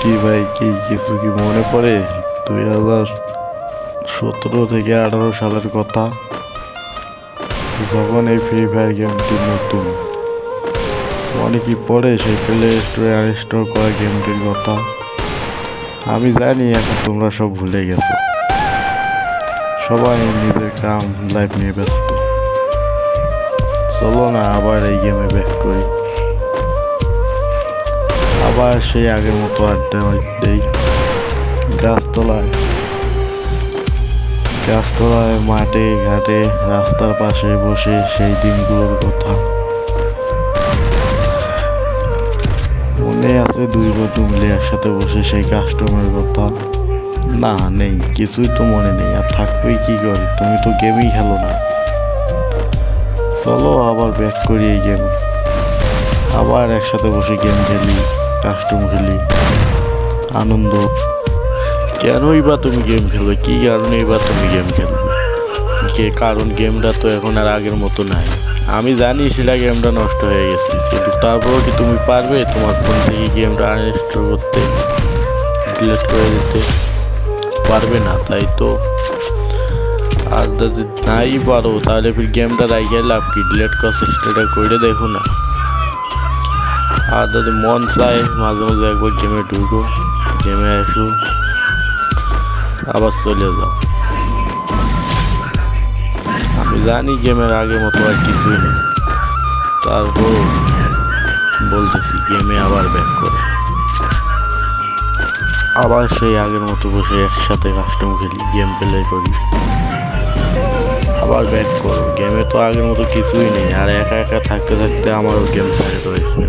কি ভাই, কি কিছু কি মনে পড়ে? 2017 থেকে 2018 সালের কথা, যখন এই ফ্রি ফায়ার গেমটি নতুন। মনে কি পড়ে সেই প্লে স্টোরে আনইনস্টল করা গেমটির কথা? আমি জানি এখন তোমরা সব ভুলে গেছো, সবাই নিজের কাম লাইফ নিয়ে ব্যস্ত। চলো না আবার এই গেমে ব্যাক করি, আবার সেই আগের মতো আড্ডা দেই গাছতলায় গাছতলায়, মাঠে ঘাটে, রাস্তার পাশে বসে সেই দিনগুলোর কথা। মনে আছে দুই বন্ধু মিলে একসাথে বসে সেই কাস্টমের কথা? না, নেই, কিছুই তো মনে নেই। আর থাকবেই কি করে, তুমি তো গেমই খেলো না। চলো আবার ব্যাক করি এই গেম, আবার একসাথে বসে গেম খেলি, কাস্টম খেলি, আনন্দ। কেনই বা তুমি গেম খেলবে, কি কারণেই বা তুমি গেম খেলবে? কারণ গেমটা তো এখন আর আগের মতো নাই। আমি জানি সেটা গেমটা নষ্ট হয়ে গেছে, কিন্তু তারপরেও কি তুমি পারবে তোমার ফোন থেকে গেমটা আনইনস্টল করতে, ডিলিট করে দিতে? পারবে না, তাই তো। আর যদি নাই পারো তাহলে ফির গেমটা রাইখে লাভ কি? ডিলিট করার চেষ্টাটা করে দেখো না। আর যদি মন চায় মাঝে মাঝে একবার গেমে ঢুকো, গেমে আসো, আবার চলে যাও। আমি জানি গেমের আগের মতো আর কিছুই নেই, তারপর বলতেছি গেমে আবার ব্যাক করো, আবার সেই আগের মতো বসে একসাথে কাস্টম খেলি, গেম প্লে করি, আবার ব্যাক করো। গেমে তো আগের মতো কিছুই নেই, আর একা একা থাকতে থাকতে আমারও গেম সাইড হয়েছে।